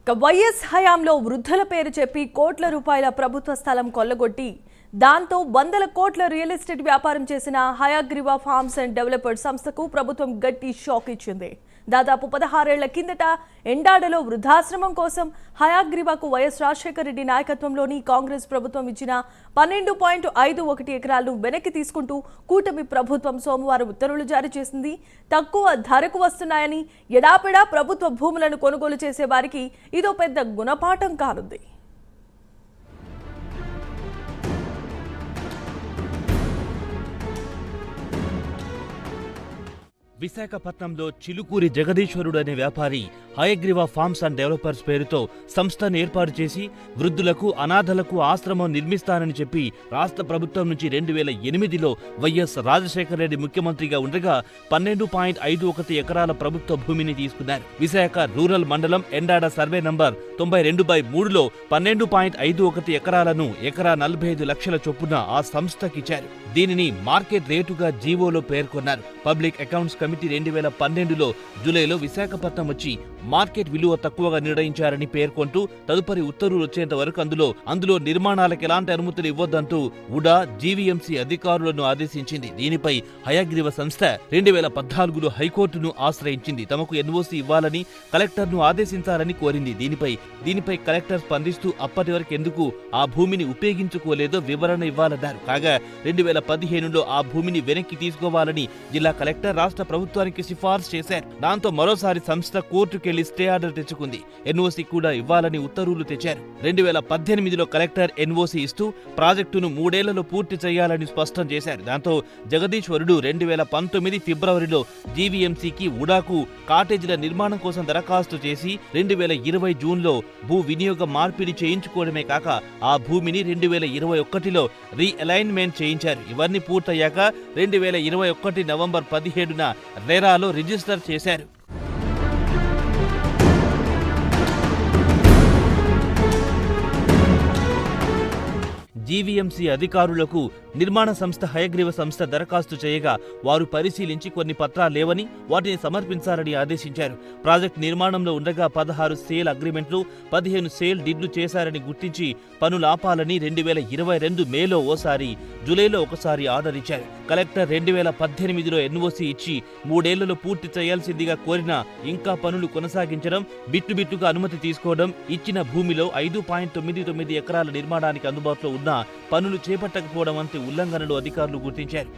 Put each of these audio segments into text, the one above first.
YS హయాంలో వృద్ధుల పేరు చెప్పి కోట్ల రూపాయల ప్రభుత్వ స్థలం కొల్లగొట్టి దాంతో వందల కోట్ల రియల్ ఎస్టేట్ వ్యాపారం చేసిన హయాగ్రీవా ఫార్మ్స్ అండ్ డెవలపర్స్ సంస్థకు ప్రభుత్వం గట్టి షాక్ ఇచ్చింది. దాదాపు 16 ఏళ్ల కిందట ఎండాడలో వృద్ధాశ్రమం కోసం హయాగ్రీవాకు వైఎస్ రాజశేఖర రెడ్డి నాయకత్వంలోని కాంగ్రెస్ ప్రభుత్వం ఇచ్చిన 12.51 ఎకరాలను వెనక్కి తీసుకుంటూ కూటమి ప్రభుత్వం సోమవారం ఉత్తర్వులు జారీ చేసింది. తక్కువ ధరకు వస్తున్నాయని ఎడాపెడా ప్రభుత్వ భూములను కొనుగోలు చేసే వారికి ఇదో పెద్ద గుణపాఠం కానుంది. విశాఖపట్నంలో చిలుకూరి జగదీశ్వరుడు అనే వ్యాపారి హయగ్రీవా ఫార్మ్స్ అండ్ డెవలపర్స్ పేరుతో సంస్థను ఏర్పాటు చేసి వృద్ధులకు అనాథలకు ఆశ్రమం నిర్మిస్తానని చెప్పి రాష్ట్ర ప్రభుత్వం నుంచి 2008లో వైఎస్ రాజశేఖర రెడ్డి ముఖ్యమంత్రిగా ఉండగా 12.51 ఎకరాల ప్రభుత్వ భూమిని తీసుకున్నారు. విశాఖ రూరల్ మండలం ఎండాడ సర్వే నంబర్ 92/3లో 12.51 ఎకరాలను ఎకరా 45 లక్షల చొప్పున ఆ సంస్థకిచ్చారు. దీనిని మార్కెట్ రేటుగా జీవోలో పేర్కొన్నారు. పబ్లిక్ అకౌంట్స్ కమిటీ 2012లో జూలైలో విశాఖపట్నం వచ్చి మార్కెట్ విలువ తక్కువగా నిర్ణయించారని పేర్కొంటూ తదుపరి ఉత్తర్వులు వచ్చేంత వరకు అందులో నిర్మాణాలకు ఎలాంటి అనుమతులు ఇవ్వొద్దంటూ ఉడా జీవీఎంసీ అధికారులను ఆదేశించింది. దీనిపై హయగ్రీవ సంస్థ 2014లో హైకోర్టును ఆశ్రయించింది. తమకు ఎన్ఓసీ ఇవ్వాలని కలెక్టర్ను ఆదేశించాలని కోరింది. దీనిపై కలెక్టర్ స్పందిస్తూ అప్పటి వరకు ఎందుకు ఆ భూమిని ఉపయోగించుకోలేదో వివరణ ఇవ్వాలన్నారు. కాగా 2015లో ఆ భూమిని వెనక్కి తీసుకోవాలని జిల్లా కలెక్టర్ రాష్ట్ర ప్రభుత్వానికి సిఫార్సు చేశారు. దాంతో మరోసారి సంస్థ కోర్టుకెళ్లి స్టే ఆర్డర్ తెచ్చుకుంది. ఎన్ఓసీ కూడా ఇవ్వాలని ఉత్తర్వులు తెచ్చారు. 2018లో కలెక్టర్ ఎన్ఓసీ ఇస్తూ ప్రాజెక్టును 3 ఏళ్లలో పూర్తి చేయాలని స్పష్టం చేశారు. దాంతో జగదీశ్వరుడు 2019 ఫిబ్రవరిలో జీవీఎంసీకి ఉడాకు కాటేజీల నిర్మాణం కోసం దరఖాస్తు చేసి 2020 జూన్లో భూ వినియోగ మార్పిడి చేయించుకోవడమే కాక ఆ భూమిని 2021లో రీఅలైన్మెంట్ చేయించారు. ఇవన్నీ పూర్తయ్యాక 2021 నవంబర్ 17న రెరాలో రిజిస్టర్ చేశారు. జీవీఎంసీ అధికారులకు నిర్మాణ సంస్థ హయగ్రీవ సంస్థ దరఖాస్తు చేయగా వారు పరిశీలించి కొన్ని పత్రాలు లేవని వాటిని సమర్పించాలని ఆదేశించారు. ప్రాజెక్టు నిర్మాణంలో ఉండగా 16 సేల్ అగ్రిమెంట్లు 15 సేల్ డిడ్లు చేశారని గుర్తించి పనులు ఆపాలని 2022 మేలో ఓసారి జూలైలో ఒకసారి ఆర్డర్ ఇచ్చారు. కలెక్టర్ 2018లో ఎన్ఓసీ ఇచ్చి 3 ఏళ్లలో పూర్తి చేయాల్సిందిగా కోరినా ఇంకా పనులు కొనసాగించడం, బిట్టుగా అనుమతి తీసుకోవడం, ఇచ్చిన భూమిలో 5.99 ఎకరాల నిర్మాణానికి అందుబాటులో ఉన్న పనులు చేపట్టకపోవడం వంటి ఉల్లంఘనలు అధికారులు గుర్తించారు.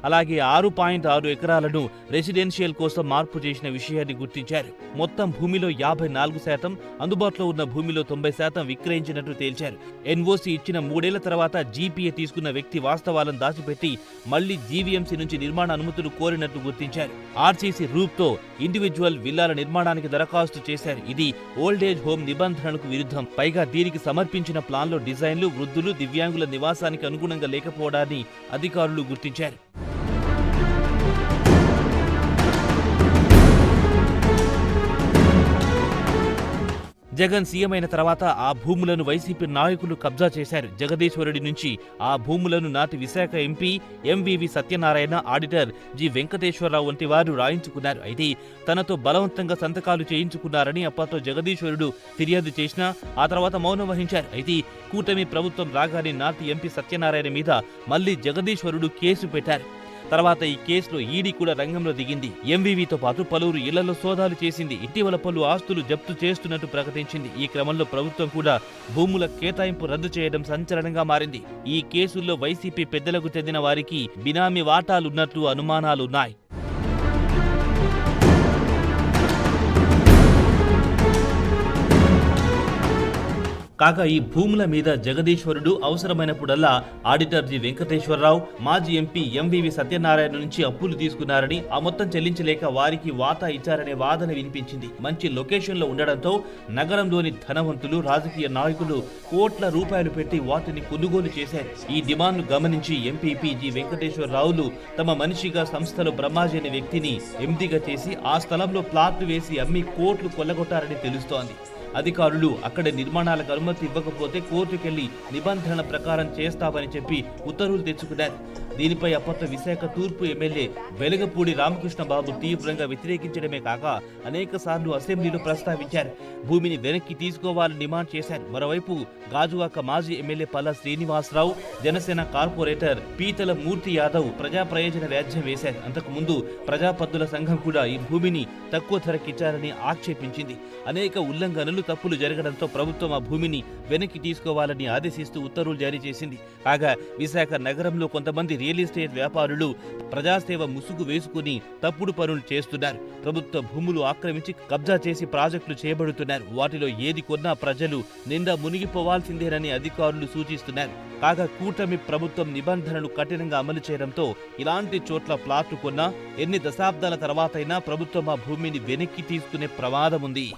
అలాగే 6.6 ఎకరాలను రెసిడెన్షియల్ కోసం మార్పు చేసిన విషయాన్ని గుర్తించారు. మొత్తం భూమిలో 54%, అందుబాటులో ఉన్న భూమిలో 90% విక్రయించినట్టు తేల్చారు. ఎన్ఓసీ ఇచ్చిన 3 ఏళ్ల తర్వాత జీపీఏ తీసుకున్న వ్యక్తి వాస్తవాలను దాచిపెట్టి మళ్లీ జీవీఎంసీ నుంచి నిర్మాణ అనుమతులు కోరినట్టు గుర్తించారు. ఆర్సీసీ రూప్తో ఇండివిజువల్ విల్లాల నిర్మాణానికి దరఖాస్తు చేశారు. ఇది ఓల్డేజ్ హోమ్ నిబంధనలకు విరుద్ధం. పైగా దీనికి సమర్పించిన ప్లాన్లో డిజైన్లు వృద్ధులు, దివ్యాంగుల నివాసానికి అనుగుణంగా లేకపోవడాన్ని అధికారులు గుర్తించారు. జగన్ సీఎం అయిన తర్వాత ఆ భూములను వైసీపీ నాయకులు కబ్జా చేశారు. జగదీశ్వరుడి నుంచి ఆ భూములను నాటి Visakha MP MVV Satyanarayana, auditor G Venkateswara Rao వంటి వారు రాయించుకున్నారు. అయితే తనతో బలవంతంగా సంతకాలు చేయించుకున్నారని అప్పట్లో జగదీశ్వరుడు ఫిర్యాదు చేసినా ఆ తర్వాత మౌనం వహించారు. అయితే కూటమి ప్రభుత్వం రాగానే నాటి ఎంపీ సత్యనారాయణ మీద మళ్లీ జగదీశ్వరుడు కేసు పెట్టారు. తర్వాత ఈ కేసులో ఈడీ కూడా రంగంలో దిగింది. ఎంవివితో పాటు పలువురు ఇళ్లలో సోదాలు చేసింది. ఇటీవల పలు ఆస్తులు జప్తు చేస్తున్నట్టు ప్రకటించింది. ఈ క్రమంలో ప్రభుత్వం కూడా భూముల కేటాయింపు రద్దు చేయడం సంచలనంగా మారింది. ఈ కేసుల్లో వైసీపీ పెద్దలకు చెందిన వారికి బినామీ వాటాలున్నట్టు అనుమానాలున్నాయి. కాగా ఈ భూముల మీద జగదీశ్వరుడు అవసరమైనప్పుడల్లా ఆడిటర్ జి వెంకటేశ్వరరావు, మాజీ ఎంపీ ఎంవివి సత్యనారాయణ నుంచి అప్పులు తీసుకున్నారని, ఆ మొత్తం చెల్లించలేక వారికి వాటా ఇచ్చారనే వాదన వినిపించింది. మంచి లొకేషన్లో ఉండడంతో నగరంలోని ధనవంతులు, రాజకీయ నాయకులు కోట్ల రూపాయలు పెట్టి వాటిని కొనుగోలు చేశారు. ఈ డిమాండ్ను గమనించి ఎంపీపీ జి వెంకటేశ్వరరావులు తమ మనిషిగా సంస్థలో బ్రహ్మాజీ అనే వ్యక్తిని ఎండిగా చేసి ఆ స్థలంలో ప్లాట్లు వేసి అమ్మి కోట్లు కొల్లగొట్టారని తెలుస్తోంది. అధికారులు అక్కడ నిర్మాణాలకు అనుమతి ఇవ్వకపోతే కోర్టుకెళ్లి నిబంధనల ప్రకారం చేస్తామని చెప్పి ఉత్తర్వులు తెచ్చుకున్నారు. దీనిపై అప్పట్లో విశాఖ తూర్పు ఎమ్మెల్యే వెలగపూడి రామకృష్ణ బాబు తీవ్రంగా వ్యతిరేకించడమే కాక అనేక సార్లు అసెంబ్లీలో ప్రస్తావించారు. భూమిని వెనక్కి తీసుకోవాలని డిమాండ్ చేశారు. మరోవైపు గాజువాక మాజీ ఎమ్మెల్యే పల్లా శ్రీనివాసరావు, జనసేన కార్పొరేటర్ పీతల మూర్తి యాదవ్ ప్రజా ప్రయోజన వ్యాజ్యం వేశారు. అంతకుముందు ప్రజాపద్దుల సంఘం కూడా ఈ భూమిని తక్కువ ధరకిచ్చారని ఆక్షేపించింది. అనేక ఉల్లంఘనలు, తప్పులు జరగడంతో ప్రభుత్వం ఆ భూమిని వెనక్కి తీసుకోవాలని ఆదేశిస్తూ ఉత్తర్వులు జారీ చేసింది. కాగా విశాఖ నగరంలో కొంతమంది రియల్ ఎస్టేట్ వ్యాపారులు ప్రజాసేవ ముసుగు వేసుకుని తప్పుడు పనులు చేస్తున్నారు. ప్రభుత్వ భూములు ఆక్రమించి కబ్జా చేసి ప్రాజెక్టులు చేయబడుతున్నారు. వాటిలో ఏది కొన్నా ప్రజలు నిండా మునిగిపోవాల్సిందేనని అధికారులు సూచిస్తున్నారు. కాగా కూటమి ప్రభుత్వం నిబంధనలు కఠినంగా అమలు చేయడంతో ఇలాంటి చోట్ల ప్లాట్లు కొన్నా ఎన్ని దశాబ్దాల తర్వాతైనా ప్రభుత్వం ఆ భూమిని వెనక్కి తీసుకునే ప్రమాదం ఉంది.